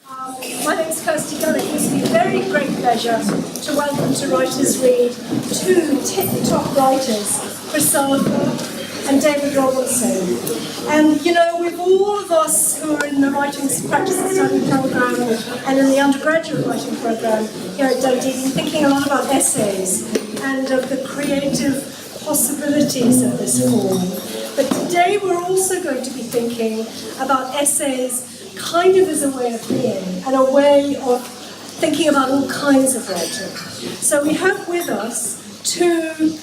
My name is Kirsty Gunn. It gives me very great pleasure to welcome to Writers Read two tip-top writers, Chris Arthur and David Robinson. And you know, with all of us who are in the writing practice and study program and in the undergraduate writing program here at Dundee, been thinking a lot about essays and of the creative possibilities of this form. But today we're also going to be thinking about essays kind of as a way of being and a way of thinking about all kinds of writing. So we have with us two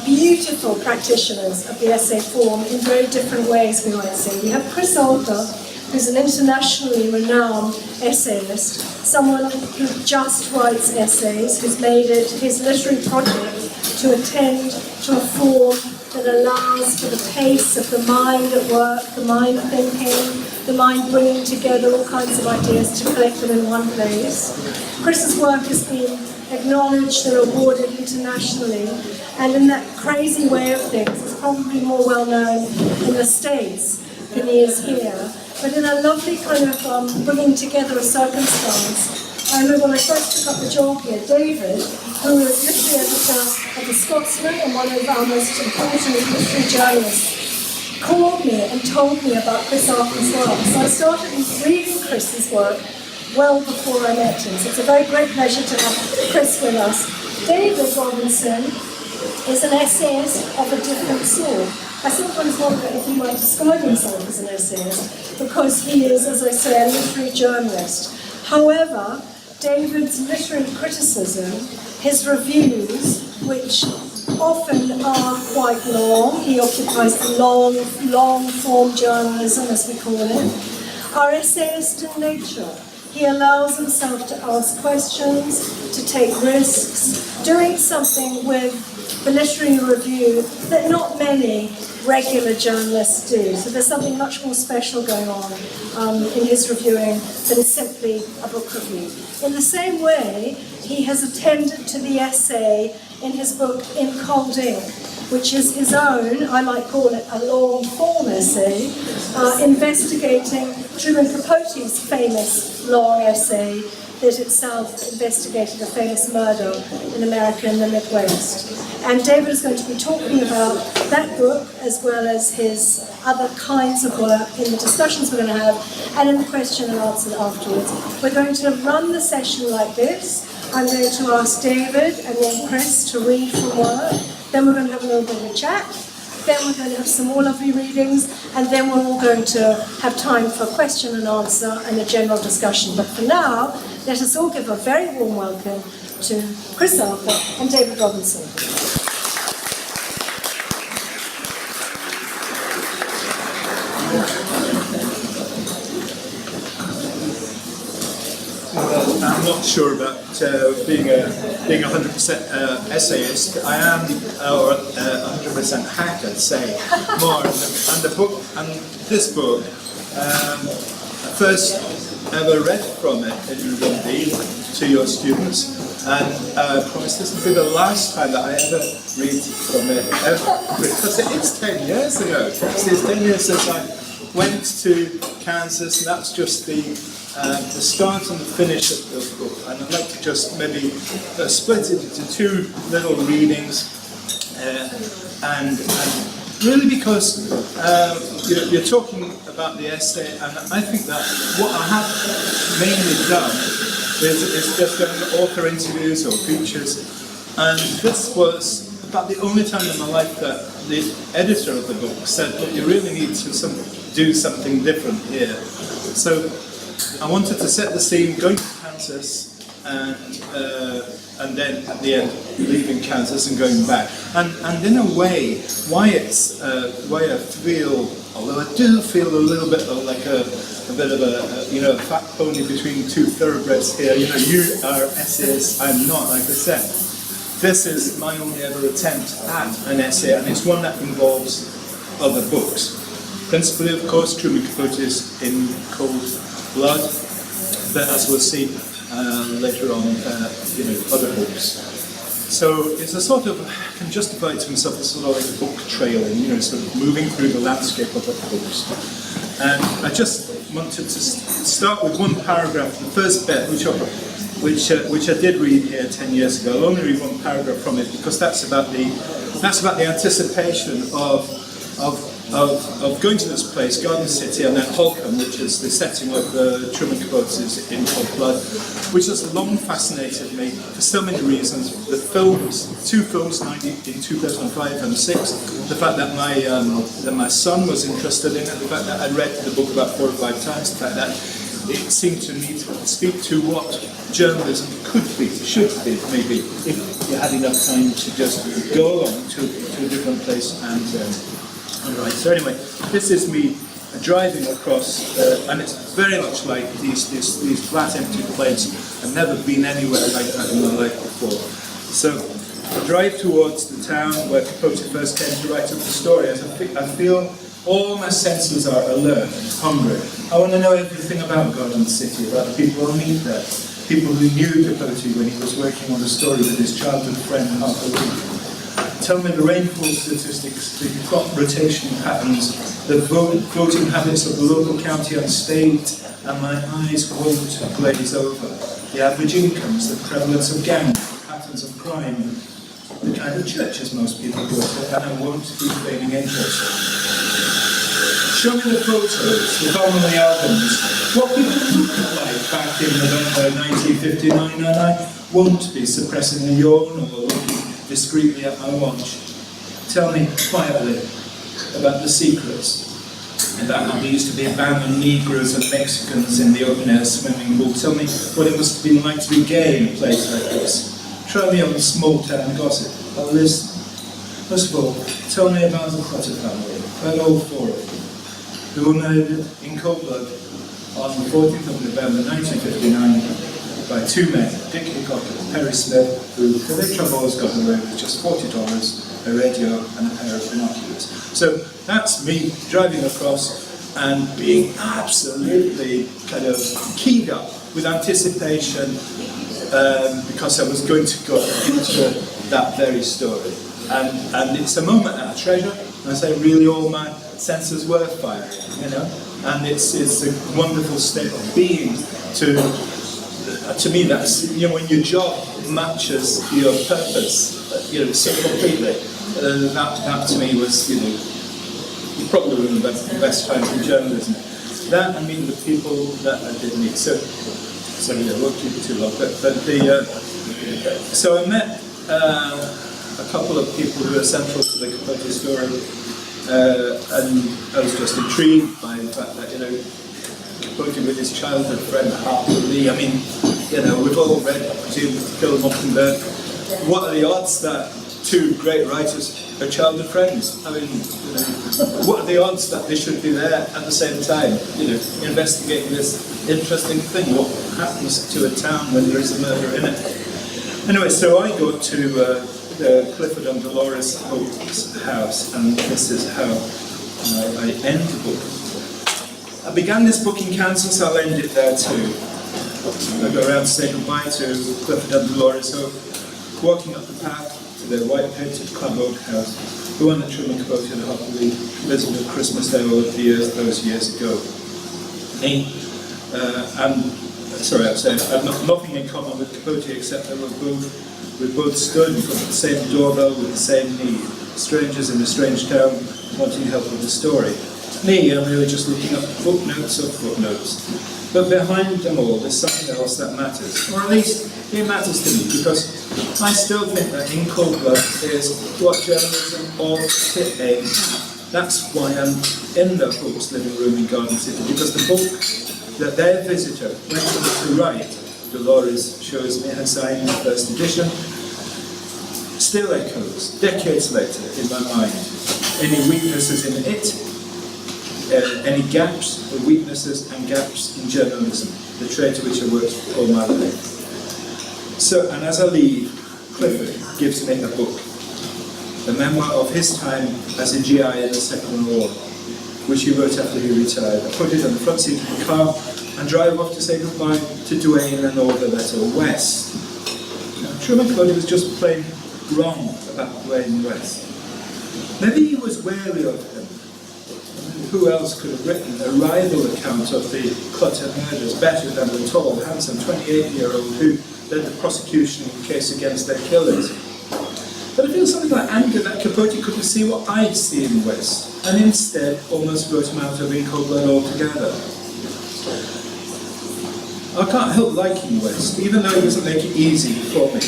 beautiful practitioners of the essay form in very different ways, we might say. We have Chris Arthur, who's an internationally renowned essayist, someone who just writes essays, who's made it his literary project to attend to a form that allows for the pace of the mind at work, the mind thinking, the mind bringing together all kinds of ideas to collect them in one place. Chris's work has been acknowledged and awarded internationally, and in that crazy way of things, it's probably more well known in the States than he is here. But in a lovely kind of bringing together a circumstance, I remember when I first took up the job here, David, who was literary editor of The Scotsman and one of our most important literary journalists, called me and told me about Chris Arthur's work. So I started reading Chris's work well before I met him. So it's a very great pleasure to have Chris with us. David Robinson is an essayist of a different sort. I sometimes wonder if he might describe himself as an essayist, because he is, as I say, a literary journalist. However, David's literary criticism, his reviews, which often are quite long, he occupies the long-form journalism, as we call it, are essayist in nature. He allows himself to ask questions, to take risks, doing something with the literary review that not many regular journalists do. So there's something much more special going on in his reviewing than is simply a book review. In the same way, he has attended to the essay in his book In Cold Ink, which is his own, I might call it a long-form essay, investigating Truman Capote's famous long essay that itself investigated a famous murder in America in the Midwest. And David is going to be talking about that book as well as his other kinds of work in the discussions we're going to have and in the question and answer afterwards. We're going to run the session like this. I'm going to ask David and then Chris to read from work. Then we're going to have a little bit of a chat. Then we're going to have some more lovely readings, and then we're all going to have time for question and answer and a general discussion. But for now, let us all give a very warm welcome to Chris Arthur and David Robinson. I'm not sure about being a 100% essayist. I am, or 100% hack, I'd say, more. And the book, and this book, I first ever read from it in Dundee to your students, and I promise this will be the last time that I ever read from it ever, because it is 10 years ago. It's 10 years since I went to Kansas, and that's just the start and the finish of the book. And I'd like to just maybe split it into two little readings, and really because you're talking about the essay, and I think that what I have mainly done is just done author interviews or features, and this was about the only time in my life that the editor of the book said, look, you really need to do something different here. So I wanted to set the scene, going to Kansas, and then at the end leaving Kansas and going back. And in a way, why I feel, although I do feel a little bit like a bit of a fat pony between two thoroughbreds here. You are essayists, I'm not, like I said. This is my only ever attempt at an essay, and it's one that involves other books. Principally, of course, Truman Capote's In Cold Blood, but as we'll see later on, other books. So it's a sort of, can justify to himself a sort of like book trailing, sort of moving through the landscape of other books. And I just wanted to start with one paragraph, the first bit, which I did read here 10 years ago. I'll only read one paragraph from it because that's about the anticipation of going to this place, Garden City, and then Holcombe, which is the setting of the Truman Capote's In Cold Blood, which has long fascinated me for so many reasons. The films, 2 films in 2005 and 2006, the fact that my son was interested in it, the fact that I read the book about 4 or 5 times, the fact that it seemed to me to speak to what journalism could be, should be, maybe, if you had enough time to just go along to a different place and right. So anyway, this is me driving across, and it's very much like these flat, empty plains. I've never been anywhere like that in my life before. So I drive towards the town where Capote first came to write up the story. As I feel all my senses are alert, hungry. I want to know everything about Garden City, about the people I meet there, people who knew Capote when he was working on the story with his childhood friend half a week. Tell me the rainfall statistics, the crop rotation patterns, the voting habits of the local county and state, and my eyes won't glaze over. The average incomes, the prevalence of gangs, the patterns of crime, the kind of churches most people go to, and I won't be feigning interest. Show me the photos, the family albums, what people looked like back in November 1959, and I won't be suppressing a yawn or looking discreetly at my watch. Tell me quietly about the secrets, about how there used to be abandoned Negroes and Mexicans in the open-air swimming pool. Tell me what it must have been like to be gay in a place like this. Try me on small-town gossip. I'll listen. First of all, tell me about the Cotter family, about all 4 of them, who were murdered in cold blood on the 14th of November 1959 by 2 men, Dick Hickok and Perry Smith, who for their troubles got away with just $40, a radio and a pair of binoculars. So that's me driving across and being absolutely kind of keyed up with anticipation because I was going to go into that very story. And it's a moment that I treasure, and I say really all my senses were firing, you know? And it's a wonderful state of being to me, that's, you know, when your job matches your purpose, you know, so completely, that to me was, you know, probably one of the best times in journalism. That, I mean, the people that I did meet. So yeah, I won't keep it too long, so I met a couple of people who are central to the Capote story, and I was just intrigued by the fact that, you know, Capote with his childhood friend Harper Lee. I mean, you know, we've all read To Kill a Mockingbird. What are the odds that 2 great writers are childhood friends? I mean, you know, what are the odds that they should be there at the same time, you know, investigating this interesting thing? What happens to a town when there is a murder in it? Anyway, so I go to the Clifford and Dolores Hope's house, and this is how I end the book. I began this book in Kansas, I'll end it there too. I go around to say goodbye to Clifford and Dolores Hope, walking up the path to their white-painted club oak house, the one that Truman Capote and Harper Lee visited Christmas Day all those years ago. I've nothing in common with Capote except that we both stood in front of the same doorbell with the same need, strangers in a strange town wanting help with the story. Me, I'm really just looking up footnotes of footnotes. But behind them all, there's something else that matters. Or at least, it matters to me, because I still think that In Cold Blood is what journalism ought to aim at. That's why I'm in the Hope's living room in Garden City, because the book that their visitor went to write, Dolores shows me her signed first edition, still echoes, decades later, in my mind. Any weaknesses in it, any gaps, or weaknesses and gaps in journalism, the trade to which I worked all my life. So, and as I leave, Clifford gives me a book, a memoir of his time as a GI in the Second World War, which he wrote after he retired. I put it on the front seat of the car and drive off to say goodbye to Duane and all the letter West. Now, Truman Capote was just plain wrong about Duane West. Maybe he was wary of him. who else could have written a rival account of the Clutter murders better than the tall, handsome 28-year-old who led the prosecution case against their killers? But I feel something like anger that Capote couldn't see what I'd see in West, and instead almost wrote him out of In Cold Blood altogether. I can't help liking West, even though he doesn't make it easy for me.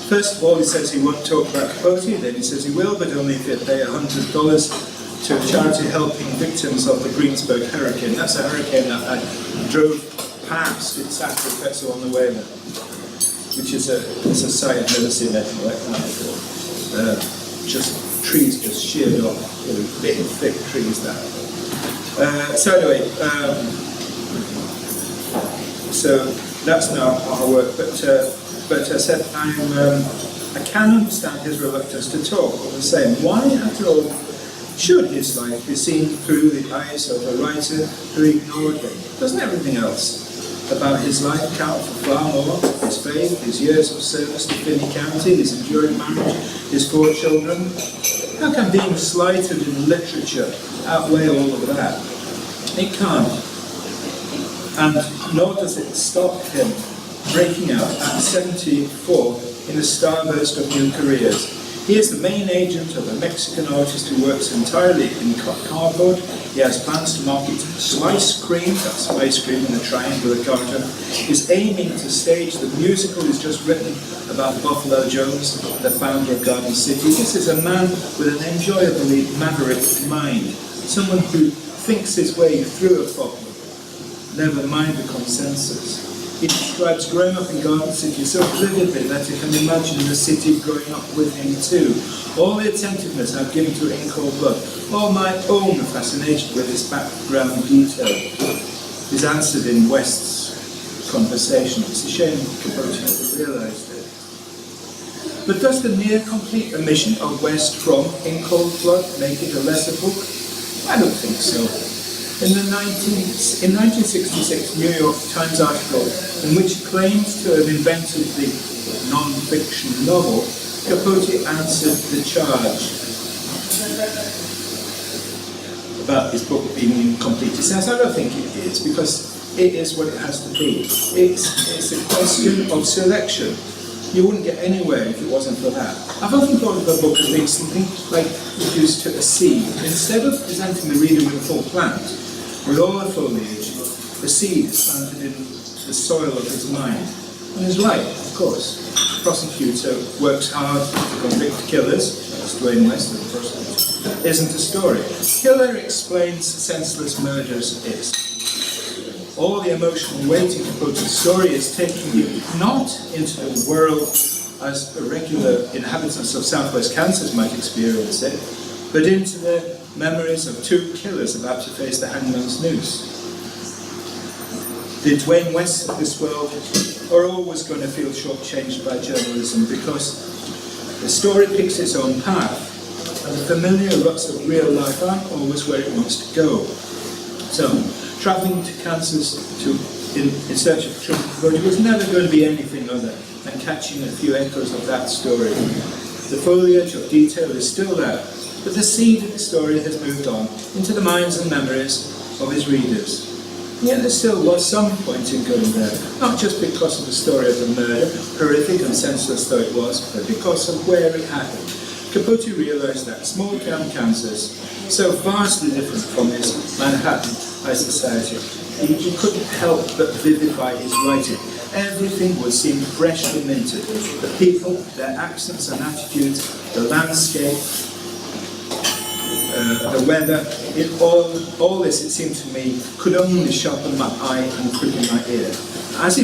First of all, he says he won't talk about Capote, then he says he will, but only if he'll pay $100 to a charity helping victims of the Greensburg hurricane. That's a hurricane that I drove past in San Francisco on the way there, which is a sight I've never seen anything like that before. Just trees just sheared off, big, thick trees there. So anyway, so that's not our work, but I said I can understand his reluctance to talk all the same. Why, after all, should his life be seen through the eyes of a writer who ignored it? Doesn't everything else about his life count for far more? His faith, his years of service to Finney County, his enduring marriage, his 4 children? How can being slighted in literature outweigh all of that? It can't. And nor does it stop him breaking out at 74 in a starburst of new careers. He is the main agent of a Mexican artist who works entirely in cardboard. He has plans to market slice cream, that's ice cream in a triangular carton. He's aiming to stage the musical he's just written about Buffalo Jones, the founder of Garden City. This is a man with an enjoyably maverick mind, someone who thinks his way through a problem, never mind the consensus. He describes growing up in Garden City so vividly that you can imagine the city growing up with him too. All the attentiveness I've given to In Cold Blood, all my own fascination with his background detail, is answered in West's conversation. It's a shame Capote never realised it. But does the near complete omission of West from In Cold Blood make it a lesser book? I don't think so. In the 1966 New York Times article, in which he claims to have invented the non-fiction novel, Capote answered the charge about his book being incomplete. He says, I don't think it is, because it is what it has to be. It's a question of selection. You wouldn't get anywhere if it wasn't for that. I've often thought of a book as being something like reduced to a seed. Instead of presenting the reader with a full plant, with all the foliage, the seed is planted in the soil of his mind. And he's right, of course. The prosecutor works hard to convict killers, as Dwayne West, the prosecutor, isn't a story. Killer explains senseless murders is. All the emotional weight in Capote's story is taking you not into the world as regular inhabitants of southwest Kansas might experience it, but into the memories of 2 killers about to face the hangman's noose. The Dwayne Wests of this world are always going to feel shortchanged by journalism because the story picks its own path, and the familiar ruts of real life aren't always where it wants to go. So, travelling to Kansas in search of truth was never going to be anything other than catching a few echoes of that story. The foliage of detail is still there, but the seed of the story has moved on into the minds and memories of his readers. And yet there still was some point in going there, not just because of the story of the murder, horrific and senseless though it was, but because of where it happened. Capote realised that small town Kansas, so vastly different from his Manhattan high society, he couldn't help but vivify his writing. Everything would seem freshly minted. The people, their accents and attitudes, the landscape, the weather, all this, it seemed to me, could only sharpen my eye and quicken my ear. As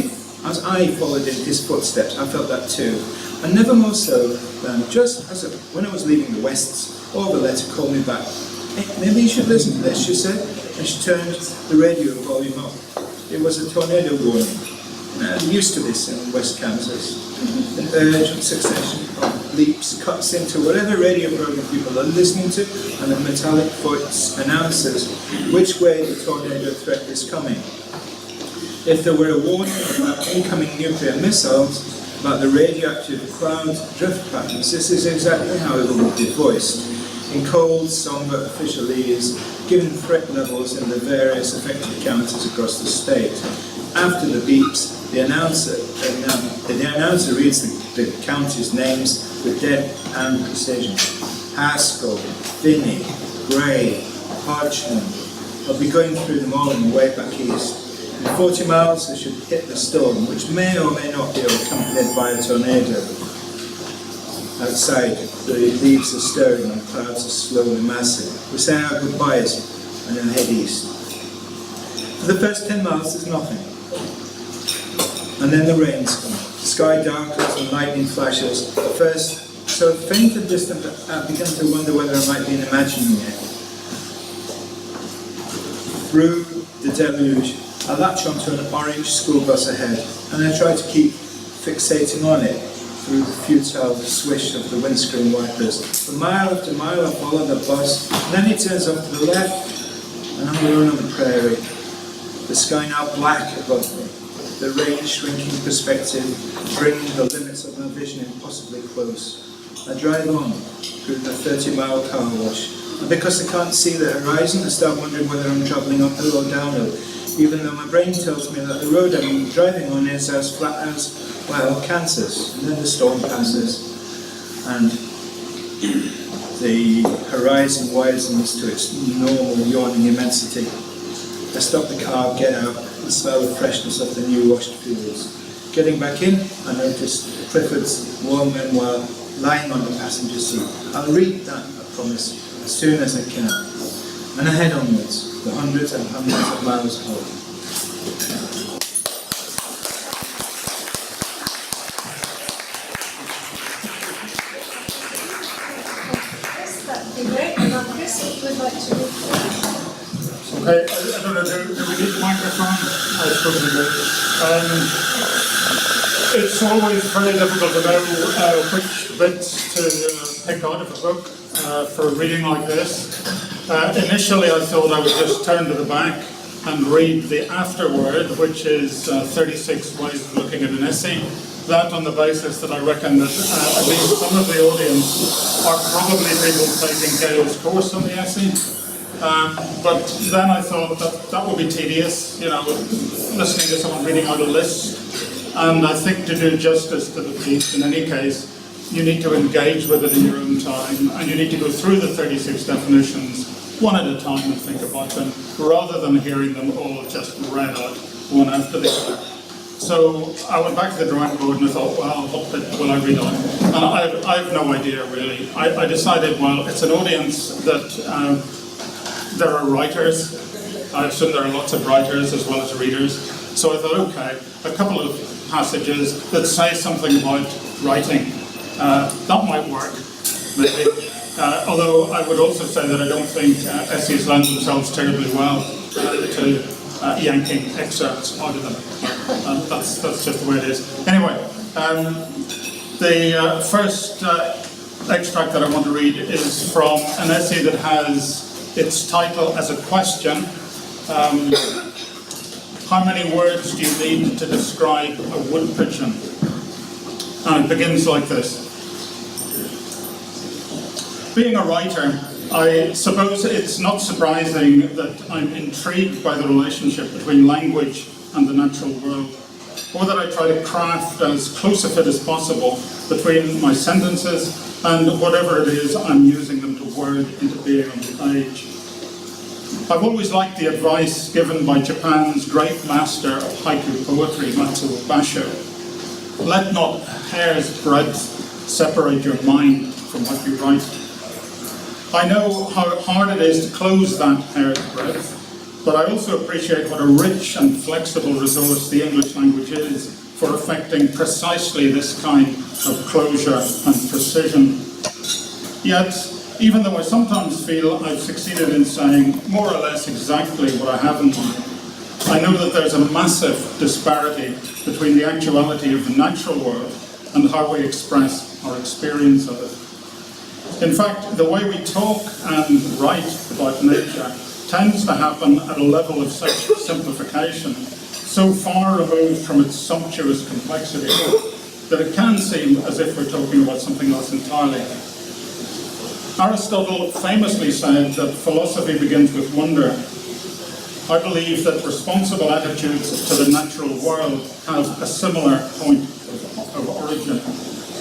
I followed in his footsteps, I felt that too. And never more so than just when I was leaving the Wests, Orvilletta called me back. Hey, maybe you should listen to this, she said, and she turned the radio volume up. It was a tornado warning. I'm used to this in West Kansas. An urgent succession of leaps cuts into whatever radio program people are listening to, and a metallic voice announces which way the tornado threat is coming. If there were a warning about incoming nuclear missiles, about the radioactive cloud drift patterns, this is exactly how it would be voiced. In cold, somber officialese, given threat levels in the various affected counties across the state. After the beeps, the announcer reads the counties' names with deadpan precision. Haskell, Finney, Gray, Hodgman. I'll be going through them all on the way back east. In 40 miles they should hit the storm, which may or may not be accompanied by a tornado. Outside, the leaves are stirring and clouds are slowly massing. We say our goodbyes and then head east. For the first 10 miles there's nothing. And then the rains come. The sky darkens and lightning flashes. At first, so faint and distant that I began to wonder whether I might be imagining it. Through the deluge, I latch onto an orange school bus ahead, and I try to keep fixating on it through the futile swish of the windscreen wipers. For mile after mile I follow the bus, and then it turns off to the left, and I'm alone on the prairie. The sky now black above me, the rain shrinking perspective, bringing the limits of my vision impossibly close. I drive on through the 30-mile car wash, and because I can't see the horizon, I start wondering whether I'm travelling uphill or downhill, even though my brain tells me that the road I'm driving on is as flat as, well, Kansas. And then the storm passes, and the horizon widens to its normal yawning immensity. I stop the car, get out, and smell the freshness of the new washed fields. Getting back in, I notice Clifford's warm memoir lying on the passenger seat. I'll read that, I promise, as soon as I can. And I head onwards, the hundreds and hundreds of miles home. That'd be great. And Chris, if you would like to read that. Okay, I don't know, do we need the microphone? I suppose we do. It's always very difficult to know which bits to pick out of a book for reading like this. Initially I thought I would just turn to the back and read the afterword, which is 36 ways of looking at an essay. That on the basis that I reckon that at least some of the audience are probably people taking Gail's course on the essay. But then I thought that would be tedious, you know, listening to someone reading out a list. And I think to do justice to the piece, in any case, you need to engage with it in your own time, and you need to go through the 36 definitions one at a time and think about them, rather than hearing them all just read out one after the other. So I went back to the drawing board and I thought, well, what bit will I read on? And I have no idea really. I decided, well, it's an audience that there are writers. I assume there are lots of writers as well as readers. So I thought, okay, a couple of passages that say something about writing. That might work, maybe. Although I would also say that I don't think essays lend themselves terribly well to yanking excerpts out of them. That's just the way it is. Anyway, the first extract that I want to read is from an essay that has its title as a question. How many words do you need to describe a wood pigeon? And it begins like this. Being a writer, I suppose it's not surprising that I'm intrigued by the relationship between language and the natural world, or that I try to craft as close a fit as possible between my sentences and whatever it is I'm using them to word into being on the page. I've always liked the advice given by Japan's great master of haiku poetry, Matsuo Basho. Let not a hair's breadth separate your mind from what you write. I know how hard it is to close that hair's breadth, but I also appreciate what a rich and flexible resource the English language is for effecting precisely this kind of closure and precision. Yet, even though I sometimes feel I've succeeded in saying more or less exactly what I have in mind, I know that there's a massive disparity between the actuality of the natural world and how we express our experience of it. In fact, the way we talk and write about nature tends to happen at a level of such simplification, so far removed from its sumptuous complexity, that it can seem as if we're talking about something else entirely. Aristotle famously said that philosophy begins with wonder. I believe that responsible attitudes to the natural world have a similar point of origin.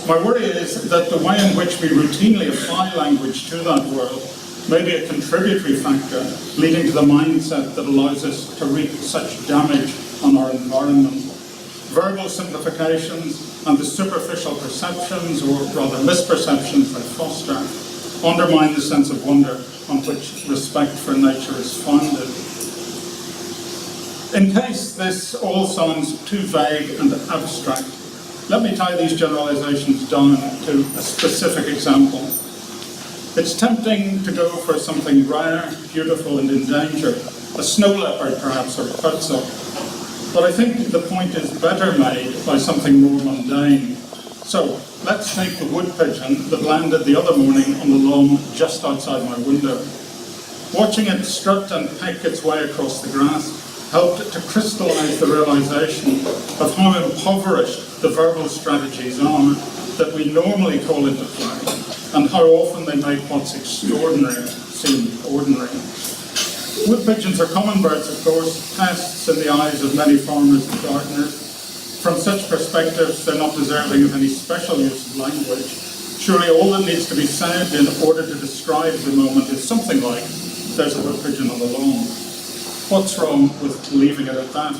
My worry is that the way in which we routinely apply language to that world may be a contributory factor leading to the mindset that allows us to wreak such damage on our environment. Verbal simplifications and the superficial perceptions, or rather misperceptions, they foster, undermine the sense of wonder on which respect for nature is founded. In case this all sounds too vague and abstract, let me tie these generalizations down to a specific example. It's tempting to go for something rare, beautiful, and endangered, a snow leopard perhaps, or quetzal. But I think the point is better made by something more mundane. So let's take the wood pigeon that landed the other morning on the lawn just outside my window. Watching it strut and peck its way across the grass helped to crystallize the realization of how impoverished the verbal strategies are that we normally call into play, and how often they make what's extraordinary seem ordinary. Wood pigeons are common birds, of course, pests in the eyes of many farmers and gardeners. From such perspectives, they're not deserving of any special use of language. Surely all that needs to be said in order to describe the moment is something like, there's a wood pigeon on the lawn. What's wrong with leaving it at that?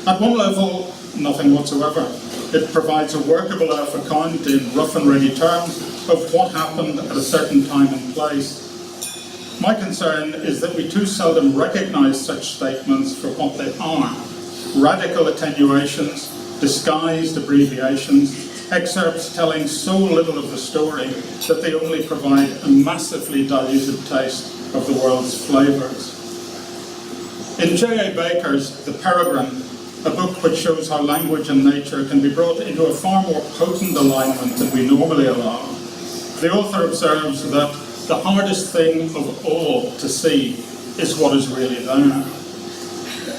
At one level, nothing whatsoever. It provides a workable enough account in rough and ready terms of what happened at a certain time and place. My concern is that we too seldom recognize such statements for what they are. Radical attenuations, disguised abbreviations, excerpts telling so little of the story that they only provide a massively diluted taste of the world's flavors. In J.A. Baker's The Peregrine, a book which shows how language and nature can be brought into a far more potent alignment than we normally allow, the author observes that the hardest thing of all to see is what is really there.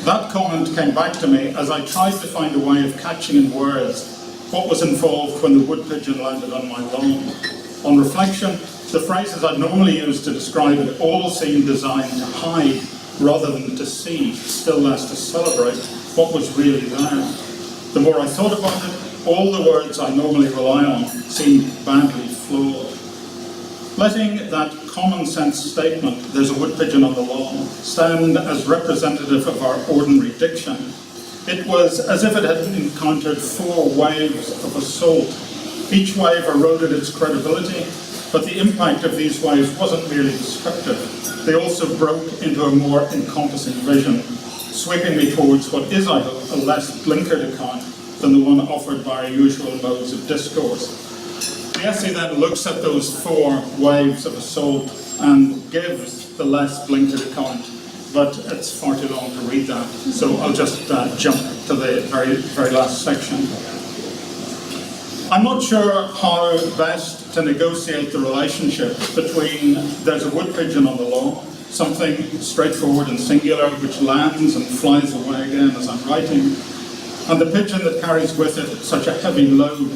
That comment came back to me as I tried to find a way of catching in words what was involved when the wood pigeon landed on my lawn. On reflection, the phrases I'd normally use to describe it all seemed designed to hide rather than to see, still less to celebrate what was really there. The more I thought about it, all the words I normally rely on seemed badly flawed. Letting that common sense statement, there's a wood pigeon on the lawn, stand as representative of our ordinary diction, it was as if it had encountered 4 waves of assault. Each wave eroded its credibility, but the impact of these waves wasn't merely destructive. They also broke into a more encompassing vision, sweeping me towards what is, I hope, a less blinkered account than the one offered by our usual modes of discourse. The essay then looks at those 4 waves of assault and gives the less blinkered account, but it's far too long to read that, so I'll just jump to the very last section. I'm not sure how best to negotiate the relationship between there's a wood pigeon on the lawn, something straightforward and singular which lands and flies away again as I'm writing, and the pigeon that carries with it such a heavy load.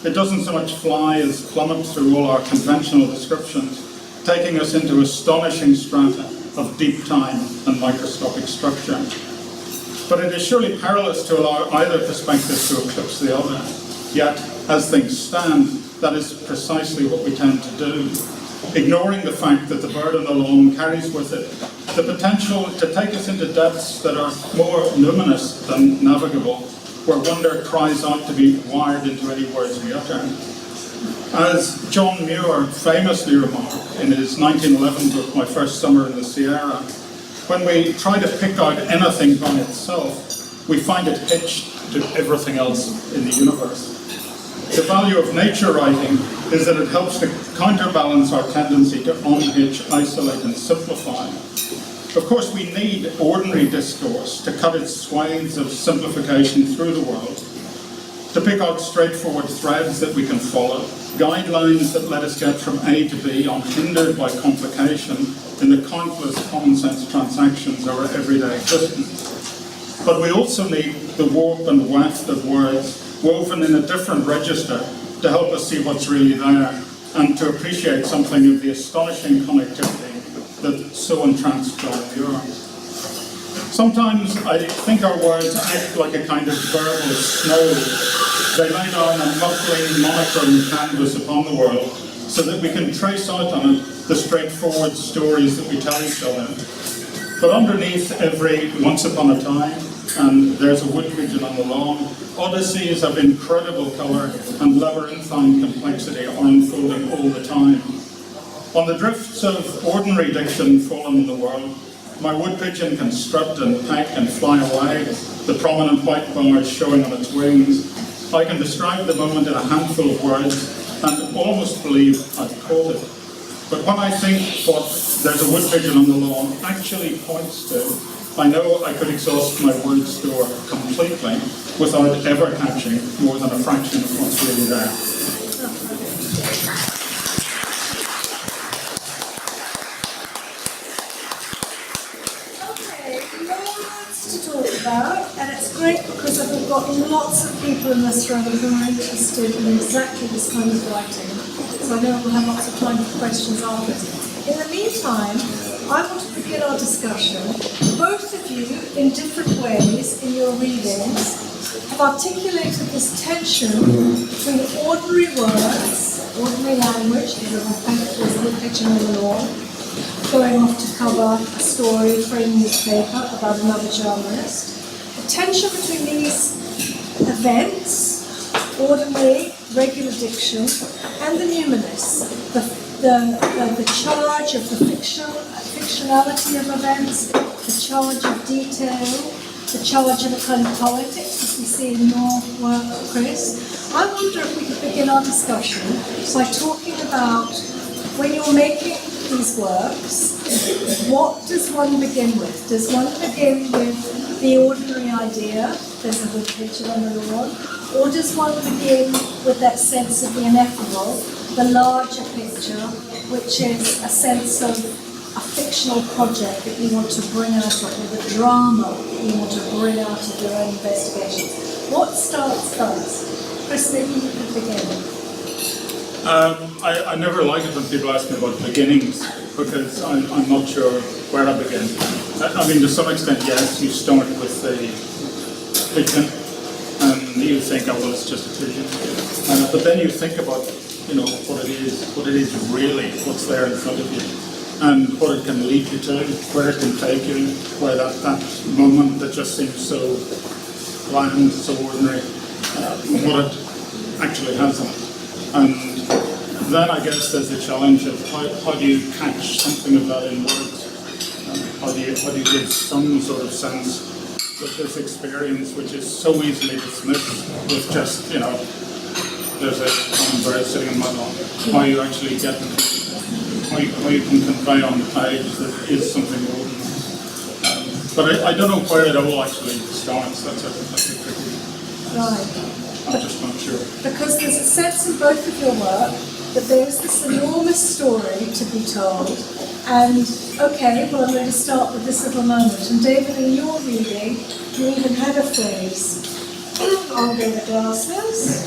It doesn't so much fly as plummet through all our conventional descriptions, taking us into astonishing strata of deep time and microscopic structure. But it is surely perilous to allow either perspective to eclipse the other. Yet, as things stand, that is precisely what we tend to do, ignoring the fact that the bird on the lawn carries with it the potential to take us into depths that are more luminous than navigable, where wonder cries out to be wired into any words we utter. As John Muir famously remarked in his 1911 book, My First Summer in the Sierra, when we try to pick out anything by itself, we find it hitched to everything else in the universe. The value of nature writing is that it helps to counterbalance our tendency to unhitch, isolate, and simplify. Of course, we need ordinary discourse to cut its swathes of simplification through the world, to pick out straightforward threads that we can follow, guidelines that let us get from A to B unhindered by complication in the countless common sense transactions of our everyday existence. But we also need the warp and weft of words woven in a different register to help us see what's really there, and to appreciate something of the astonishing connectivity that so entranced John Muir. Sometimes I think our words act like a kind of verbal snow. They lay down a muffling, monochrome canvas upon the world so that we can trace out on it the straightforward stories that we tell each other. But underneath every once upon a time, and there's a wood pigeon on the lawn, odysseys of incredible colour and labyrinthine complexity are unfolding all the time. On the drifts of ordinary diction fallen in the world, my wood pigeon can strut and peck and fly away, the prominent white bars showing on its wings. I can describe the moment in a handful of words and almost believe I've caught it. But when I think what there's a wood pigeon on the lawn actually points to, I know I could exhaust my word store completely without ever catching more than a fraction of what's really there. Okay, lots to talk about, and it's great because I've got lots of people in this room who are interested in exactly this kind of writing. So I know we'll have lots of time for questions afterwards. In the meantime, I want to begin our discussion. Both of you, in different ways in your readings, have articulated this tension between ordinary words, ordinary language, there's a wood pigeon on the lawn, going off to cover a story for a newspaper about another journalist. The tension between these events, ordinary, regular diction, and the numinous, the charge of the fictionality of events, the charge of detail, the charge of a kind of poetics, as we see in your work, Chris. I wonder if we could begin our discussion by talking about, when you're making these works, what does one begin with? Does one begin with the ordinary idea, there's a wood pigeon on the lawn, or does one begin with that sense of the ineffable, the larger picture, which is a sense of a fictional project that you want to bring out of, or the drama you want to bring out of your own investigation? What starts first? Chris, maybe you could begin. I never like it when people ask me about beginnings, because I'm not sure where I begin. I mean, to some extent, yes, you start with the pigeon, and you think, oh, well, it's just a pigeon. But then you think about, what it is really, what's there in front of you, and what it can lead you to, where it can take you, where that moment that just seems so bland, so ordinary, what it actually has in it. And then I guess there's the challenge of how do you catch something of that in words? How do you give some sort of sense with this experience, which is so easily dismissed with just, there's a common bird sitting in my lawn. How you actually get, how you can convey on the page that is something ordinary. But I don't know where it all actually starts. That's a tricky. Right. I'm just not sure. Because there's a sense in both of your work that there's this enormous story to be told, and okay, well, I'm going to start with this little moment. And David, in your reading, you even had a phrase, I'll go the glasses,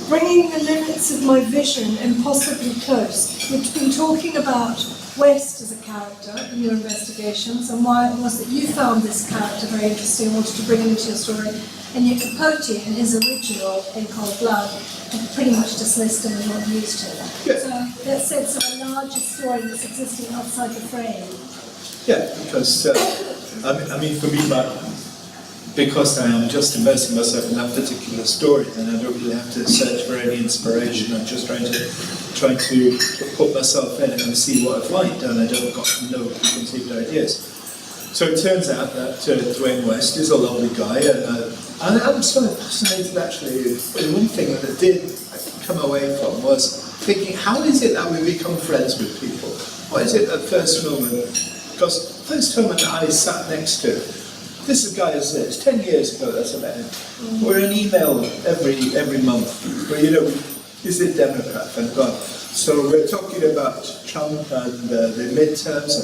bringing the limits of my vision impossibly close. You've been talking about West as a character in your investigations, and why it was that you found this character very interesting, wanted to bring him into your story, and yet Capote, in his original In Cold Blood, had pretty much dismissed him and not used him. Yeah. So that sense of a larger story that's existing outside the frame. Yeah, because I mean, for me, because I am just immersing myself in that particular story, and I don't really have to search for any inspiration. I'm just trying to put myself in and see what I've liked, and I don't got no preconceived ideas. So it turns out that Dwayne West is a lovely guy, and I'm sort of fascinated actually. The one thing that I did come away from was thinking, how is it that we become friends with people? What is it at first moment? Because first moment that I sat next to, this guy is this, 10 years ago that's about him. We're in email every month, where is it Democrat, thank God. So we're talking about Trump and the midterms,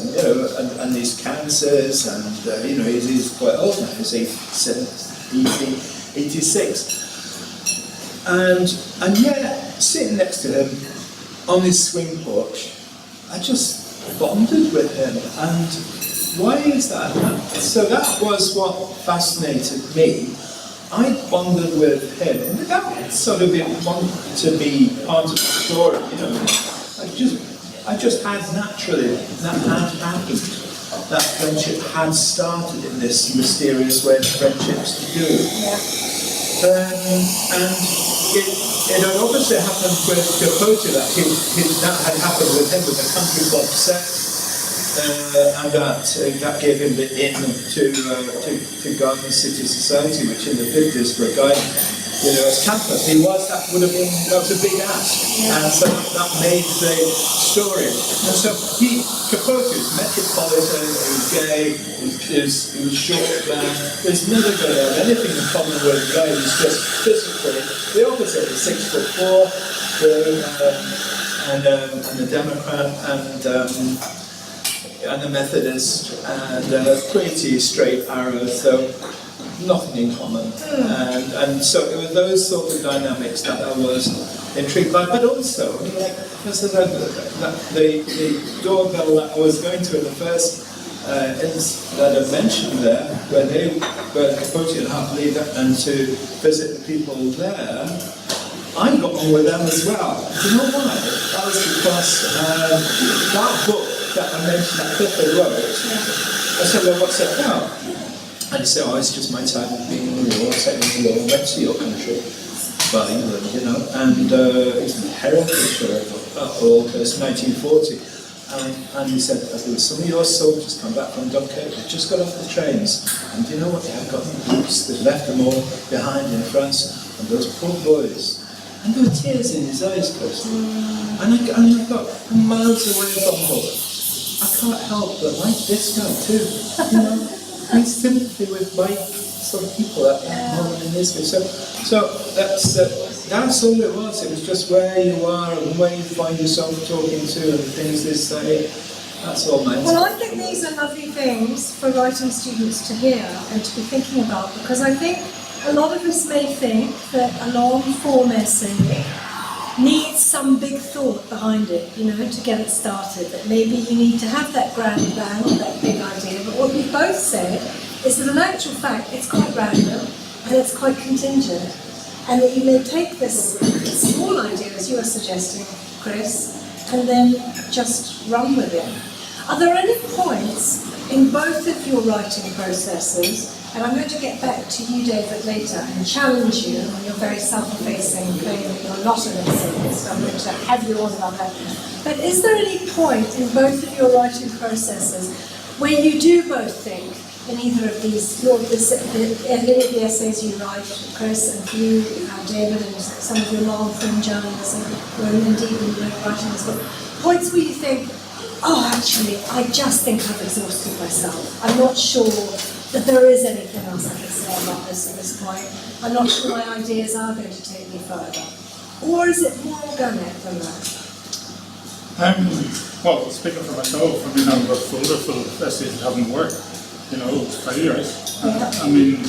and these cancers, and he's quite old now, he's 86. And yet, sitting next to him on his swing porch, I just bonded with him. And why is that? So that was what fascinated me. I bonded with him without sort of wanting to be part of the story, you know. I just had naturally, that had happened. That friendship had started in this mysterious way that friendships do. Yeah. And it had obviously happened with Capote, that had happened with him with the country club set, and that gave him the in to Garden City Society, which in the 50s for a guy, you know, as Catholic that was a big ask, and so that made the story. And so Capote was metropolitan, he was gay, he was short man. He's never going to have anything in common with a guy who's just physically the opposite. He's 6'4", and a Democrat, and a Methodist, and pretty straight arrow, so nothing in common. And so it was those sort of dynamics that I was intrigued by, but also, like, the doorbell that I was going to in the first that I mentioned there, where Capote and Hartley and to visit the people there, I got on with them as well. Do you know why? That was because that book that I mentioned that Cliff had wrote, I said, well, what's it about? And he said, oh, it's just my time of being in the war, setting in the war, went to your country, well, England, you know, and it's in Herefordshire, all this 1940. And he said, there were some of your soldiers come back from Dunkirk, they just got off the trains, and do you know what they had got in the boots? They'd left them all behind in France, and those poor boys. And there were tears in his eyes, Kirsty. And I thought, I'm miles away from home. I can't help but like this guy too, you know. Have sympathy with my sort of people at that moment in history. So that's all it was. It was just where you are and where you find yourself talking to and the things they say. That's all meant. Well, I think these are lovely things for writing students to hear and to be thinking about, because I think a lot of us may think that a long form essay needs some big thought behind it, you know, to get it started. That maybe you need to have that grand bang or that big idea. But what we've both said is that in actual fact it's quite random and it's quite contingent, and that you may take this small idea, as you are suggesting, Chris, and then just run with it. Are there any points in both of your writing processes, and I'm going to get back to you, David, later and challenge you on your very self-effacing claim that you're not an essayist. I'm going to have you on about that. But is there any point in both of your writing processes where you do both think in either of these, any of the essays you write, Chris, and you, David, and some of your long-form journalism, or indeed when you're writing this book, points where you think, oh, actually, I just think I've exhausted myself. I'm not sure that there is anything else I can say about this at this point. I'm not sure my ideas are going to take me further. Or is it more organic than that? Well, speaking for myself, I mean, I've got a folder full of essays that haven't worked, you know, failures. I mean,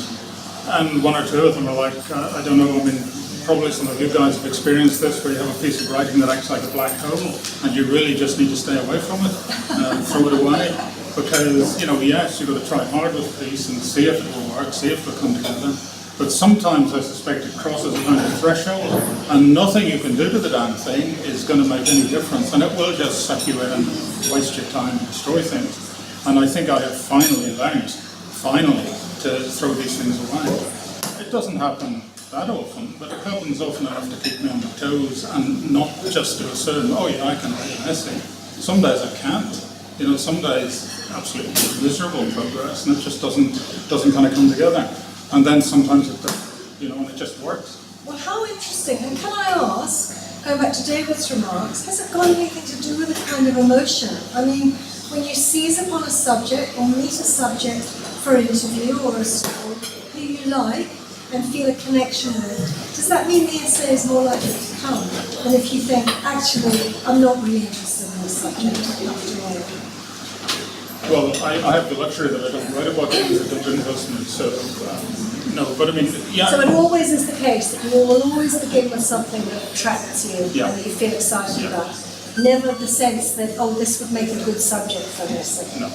and one or two of them are like, I don't know, I mean, probably some of you guys have experienced this, where you have a piece of writing that acts like a black hole, and you really just need to stay away from it, throw it away, because, you know, yes, you've got to try hard with the piece and see if it will work, see if it will come together, but sometimes I suspect it crosses a kind of threshold, and nothing you can do to the damn thing is going to make any difference, and it will just suck you in and waste your time and destroy things. And I think I have finally learned, to throw these things away. It doesn't happen that often, but it happens often enough to keep me on my toes and not just to assume, oh yeah, I can write an essay. Some days I can't. You know, some days absolutely miserable progress, and it just doesn't kind of come together. And then sometimes it does, you know, and it just works. Well, how interesting. And can I ask, going back to David's remarks, has it got anything to do with a kind of emotion? I mean, when you seize upon a subject or meet a subject for an interview or a story who you like and feel a connection with, does that mean the essay is more likely to come than if you think, actually, I'm not really interested in this subject, I have to write? Well, I have the luxury that I don't write about things that don't interest me, so No, but I mean, yeah. So it always is the case that you will always begin with something that attracts you Yeah. and that you feel excited Yeah. about. Never the sense that, oh, this would make a good subject for an essay. No.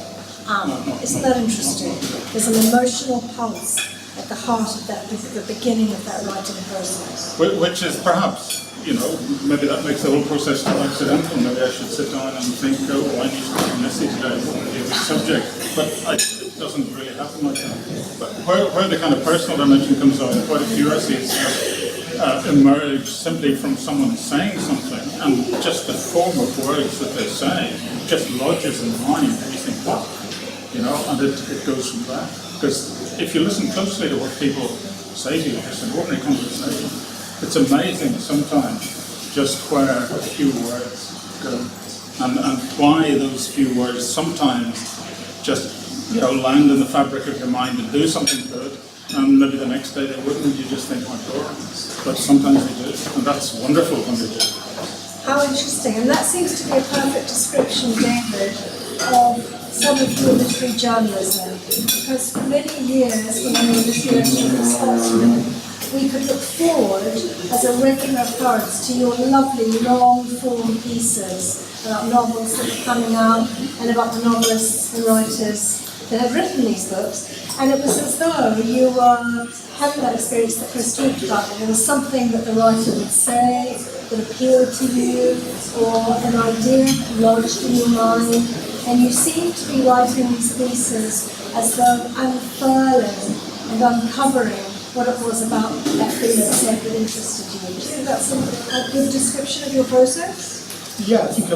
Isn't that interesting? There's an emotional pulse at the heart of that, the beginning of that writing process. Which is perhaps, maybe that makes the whole process too accidental. Maybe I should sit down and think, oh, I need to write an essay today, what would be a good subject? But it doesn't really happen like that. But where the kind of personal dimension comes out, quite a few essays emerge simply from someone saying something, and just the form of words that they say just lodges in the mind, and you think, wow, and it goes from that. Because if you listen closely to what people say to you, just an ordinary conversation, it's amazing sometimes just where a few words go, and why those few words sometimes just land in the fabric of your mind and do something good, and maybe the next day they wouldn't. You just think, my God, but sometimes they do, and that's wonderful when they do. How interesting, and that seems to be a perfect description, David, of some of your literary journalism, because for many years when I was a literary editor in Scotland, we could look forward as a regular occurrence to your lovely long-form pieces about novels that were coming out and about the novelists and writers that had written these books, and it was as though you were having that experience that Chris talked about. There was something that the writer would say that appealed to you, or an idea lodged in your mind, and you seemed to be writing these pieces as though unfurling and uncovering what it was about that thing that said that interested you. Do you think that's a good description of your process? Yeah, I think